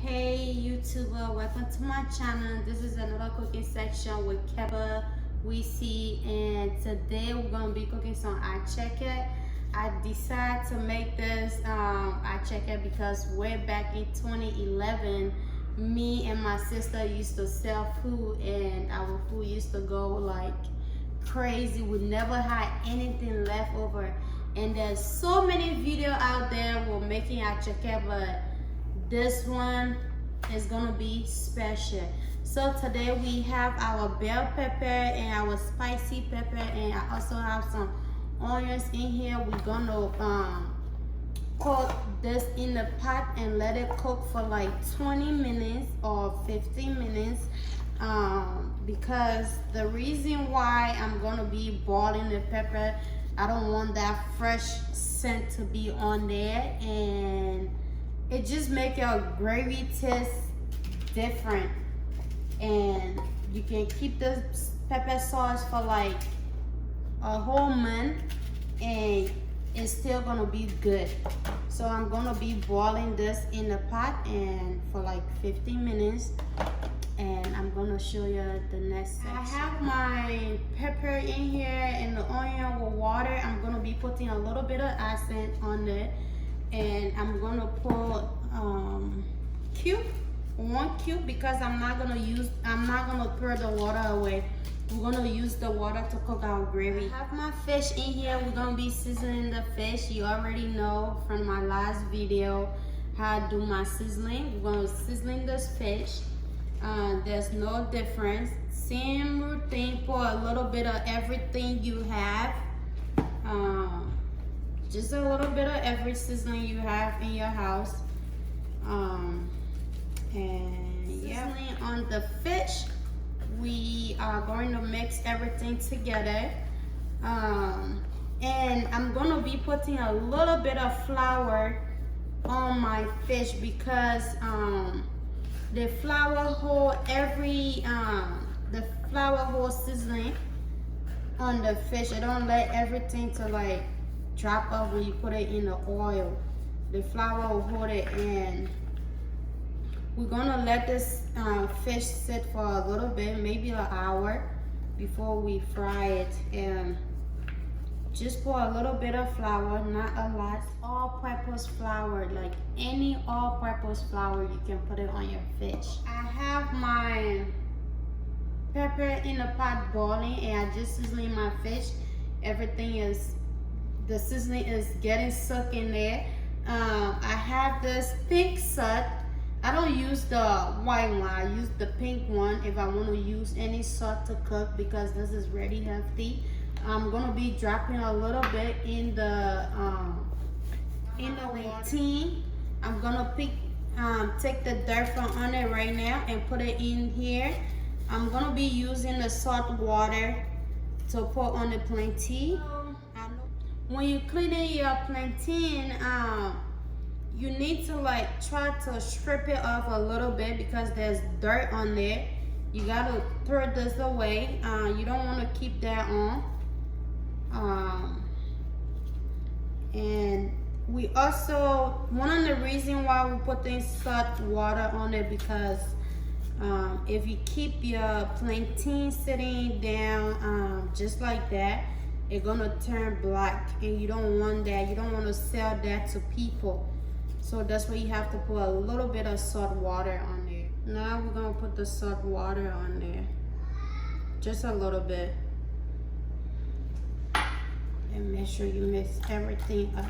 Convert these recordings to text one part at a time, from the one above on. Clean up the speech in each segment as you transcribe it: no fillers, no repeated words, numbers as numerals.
Hey YouTuber, welcome to my channel. This is another cooking section with Keba, Weezy, and today we're gonna be cooking some attieke. I decided to make this attieke because way back in 2011, me and my sister used to sell food, and our food used to go like crazy. We never had anything left over, and there's so many videos out there with making attieke, but this one is gonna be special. So today we have our bell pepper and our spicy pepper, and I also have some onions in here. We're gonna cook this in the pot and let it cook for like 20 minutes or 15 minutes, because the reason why I'm gonna be boiling the pepper, I don't want that fresh scent to be on there, and it just make your gravy taste different. And you can keep this pepper sauce for like a whole month and it's still gonna be good. So I'm gonna be boiling this in the pot and for like 15 minutes, and I'm gonna show you the next section. I have my pepper in here and the onion with water. I'm gonna be putting a little bit of acid on it, and I'm gonna put one cube, because I'm not gonna throw the water away. We're gonna use the water to cook our gravy. I have my fish in here. We're gonna be seasoning the fish. You already know from my last video how I do my sizzling. We're gonna sizzling this fish. There's no difference. Same routine for a little bit of everything you have. Just a little bit of every seasoning you have in your house. And yeah, on the fish, we are going to mix everything together. And I'm gonna be putting a little bit of flour on my fish, because the flour hold seasoning on the fish. It don't let everything to like drop off when you put it in the oil. The flour will hold it, and we're gonna let this fish sit for a little bit, maybe an hour, before we fry it. And just pour a little bit of flour, not a lot. All-purpose flour, like any all-purpose flour, you can put it on your fish. I have my pepper in the pot boiling, and I just seasoning my fish. The seasoning is getting soaked in there. I have this pink salt. I don't use the white one, I use the pink one if I want to use any salt to cook, because this is really healthy. I'm gonna be dropping a little bit in the plantain. I'm gonna take the dirt from on it right now and put it in here. I'm gonna be using the salt water to put on the plantain. When you cleaning your plantain, you need to like try to strip it off a little bit, because there's dirt on there. You gotta throw this away. You don't want to keep that on. And we also, one of the reasons why we put in salt water on it, because if you keep your plantain sitting down just like that, it's gonna turn black, and you don't want that. You don't want to sell that to people. So that's why you have to put a little bit of salt water on there. Now we're gonna put the salt water on there, just a little bit, and make sure you mix everything up.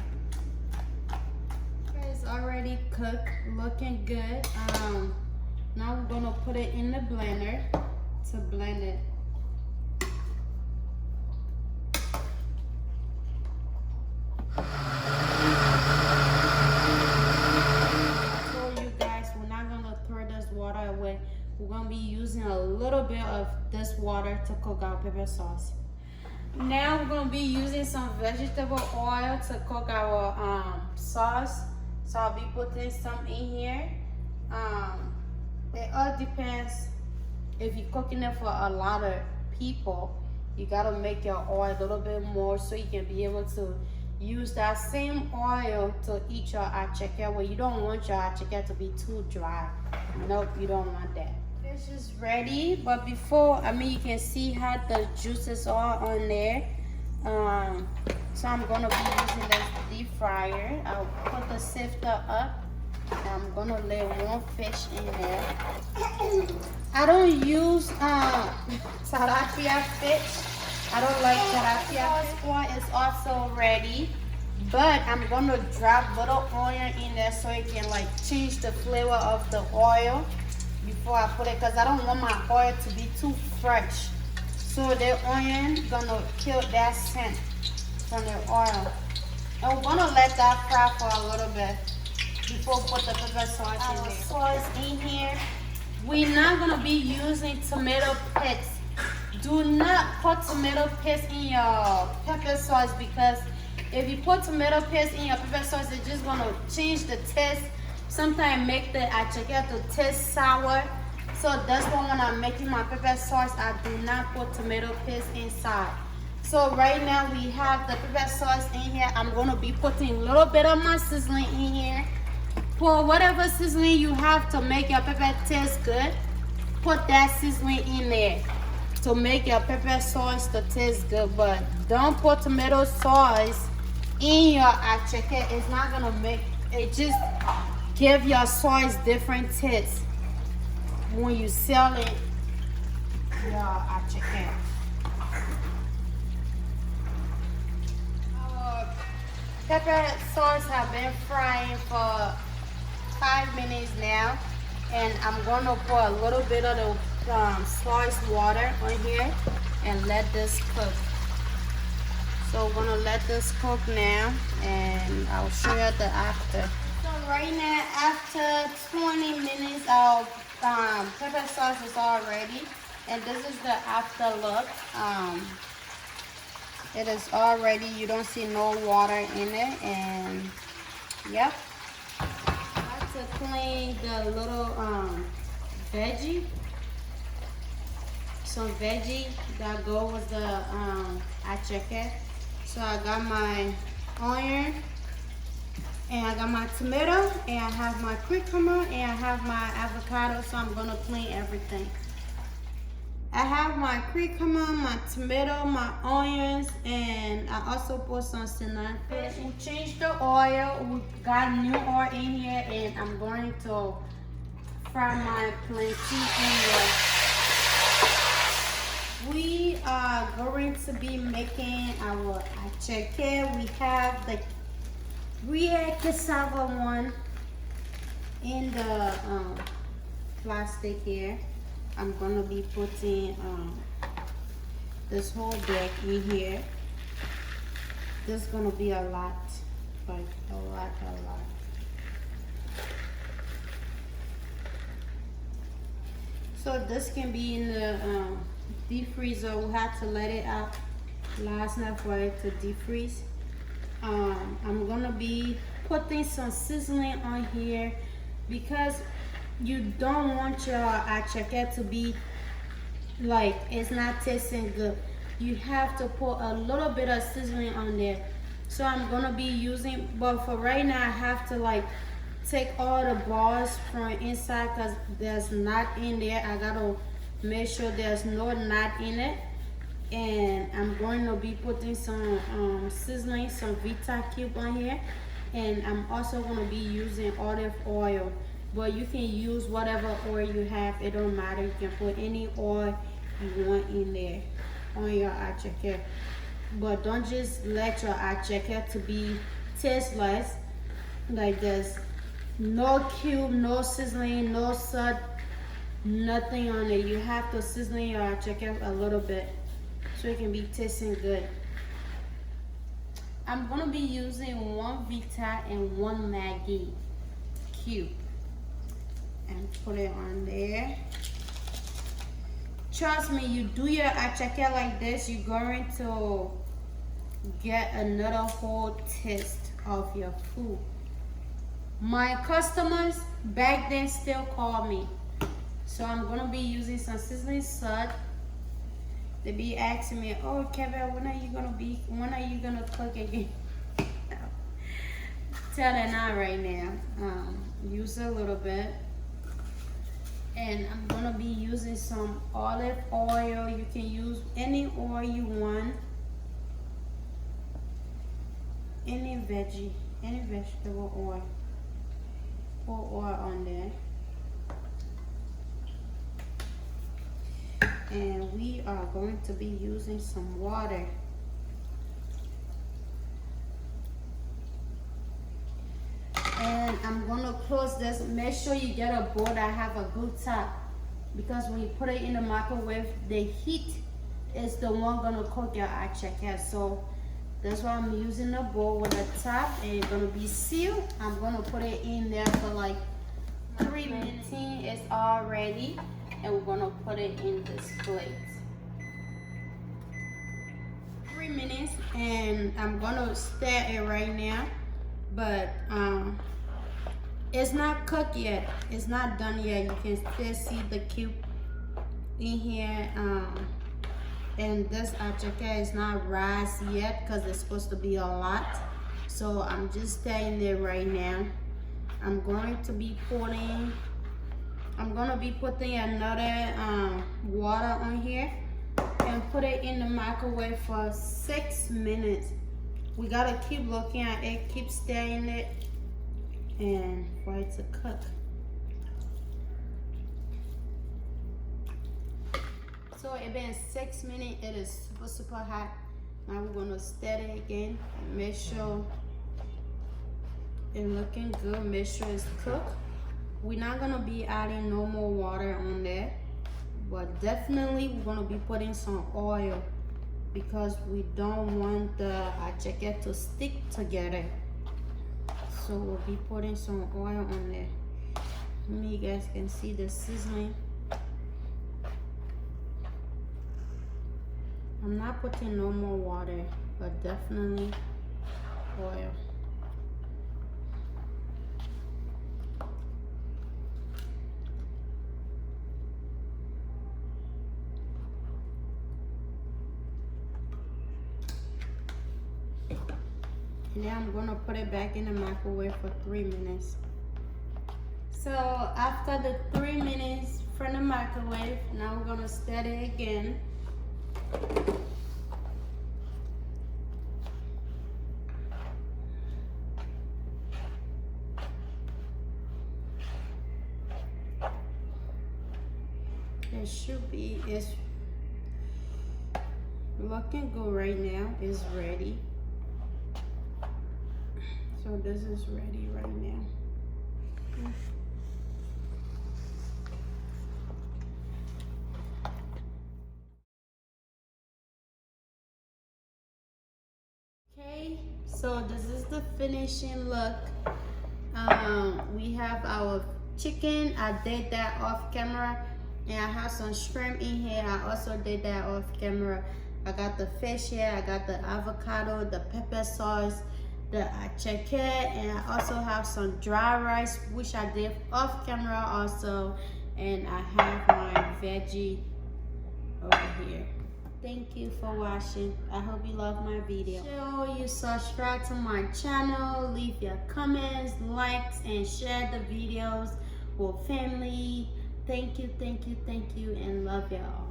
It's already cooked, looking good. Now we're gonna put it in the blender to blend it. We're gonna be using a little bit of this water to cook our pepper sauce. Now we're gonna be using some vegetable oil to cook our sauce. So I'll be putting some in here. It all depends. If you're cooking it for a lot of people, you gotta make your oil a little bit more so you can be able to use that same oil to eat your attieke. Well, you don't want your attieke to be too dry. Nope, you don't want that. Fish is ready, but before, you can see how the juices are on there. So I'm gonna be using this deep fryer. I'll put the sifter up. I'm gonna lay one fish in there. I don't use tilapia fish. I don't like tilapia fish. One is also ready, but I'm gonna drop little onion in there so it can like change the flavor of the oil before I put it, because I don't want my oil to be too fresh. So the onion gonna kill that scent from the oil. And we're gonna let that fry for a little bit before we put the pepper sauce in there. Sauce in here. We're not gonna be using tomato paste. Do not put tomato paste in your pepper sauce, because if you put tomato paste in your pepper sauce, it's just gonna change the taste. Sometimes make the attieke to taste sour. So that's why when I'm making my pepper sauce, I do not put tomato paste inside. So right now we have the pepper sauce in here. I'm gonna be putting a little bit of my seasoning in here. Pour whatever seasoning you have to make your pepper taste good. Put that seasoning in there to make your pepper sauce to taste good. But don't put tomato sauce in your attieke. It's not gonna make it, just give your sauce different taste when you sell it your attieke. Our pepper sauce have been frying for 5 minutes now, and I'm gonna pour a little bit of the sliced water on here and let this cook. So we're gonna let this cook now, and I'll show you the after. So right now, after 20 minutes, our pepper sauce is all ready, and this is the after look. It is all ready. You don't see no water in it, and yep. To clean the little veggie, some veggie that go with the attieke. So I got my onion, and I got my tomato, and I have my cucumber, and I have my avocado. So I'm gonna clean everything. I have my cucumber, my tomato, my onions, and I also put some cinnamon paste. We changed the oil. We got new oil in here, and I'm going to fry my plantain in here. We are going to be making our attieke. We have the red cassava one in the plastic here. I'm gonna be putting this whole bag in here. This is gonna be a lot, like a lot. So this can be in the deep freezer. We had to let it out last night for it to defreeze. I'm gonna be putting some seasoning on here because you don't want your attieke to be like it's not tasting good. You have to put a little bit of seasoning on there. So I'm gonna be using, but for right now I have to like take all the balls from inside because there's nut in there. I gotta make sure there's no nut in it. And I'm going to be putting some seasoning, some Vita cube on here, and I'm also going to be using olive oil. But you can use whatever oil you have, it don't matter. You can put any oil you want in there on your attieke. But don't just let your attieke to be tasteless like this. No cube, no seasoning, no salt, nothing on it. You have to season your attieke a little bit so it can be tasting good. I'm gonna be using 1 Vita and 1 Maggi cube and put it on there. Trust me, you do your attieke like this, you're going to get another whole taste of your food. My customers back then still call me. So I'm gonna be using some seasoning salt. They be asking me, oh Kevin, when are you gonna cook again? telling out right now. Use a little bit. And I'm gonna be using some olive oil. You can use any oil you want. Any veggie, any vegetable oil. Pour oil on there. And we are going to be using some water. And I'm gonna close this. Make sure you get a bowl that have a good top, because when you put it in the microwave, the heat is the one gonna cook your attieke. So that's why I'm using a bowl with a top, and it's gonna be sealed. I'm gonna put it in there for like 3 minutes. It's all ready, and we're gonna put it in this plate. 3 minutes, and I'm gonna stir it right now. But it's not cooked yet. It's not done yet. You can still see the cube in here. And this attieke is not rice yet because it's supposed to be a lot. So I'm just stirring it right now. I'm gonna be putting another water on here and put it in the microwave for 6 minutes. We gotta keep looking at it, keep stirring it, and for it to cook. So it's been 6 minutes. It is super hot. Now we're gonna stir it again and make sure it's looking good. Make sure it's cooked. We're not gonna be adding no more water on there, but definitely we're gonna be putting some oil, because we don't want the attieke to stick together. So we'll be putting some oil on there. You guys can see the sizzling. I'm not putting no more water, but definitely oil. And then I'm gonna put it back in the microwave for 3 minutes. So after the 3 minutes from the microwave, now we're gonna stir it again. It should be, it's looking good right now. It's ready. So this is ready right now. Okay, so this is the finishing look. We have our chicken. I did that off camera, and I have some shrimp in here. I also did that off camera. I got the fish here. I got the avocado, the pepper sauce, the attieke, and I also have some dry rice, which I did off camera also, and I have my veggie over here. Thank you for watching. I hope you love my video. Make sure you subscribe to my channel, leave your comments, likes, and share the videos with family. Thank you, and love y'all.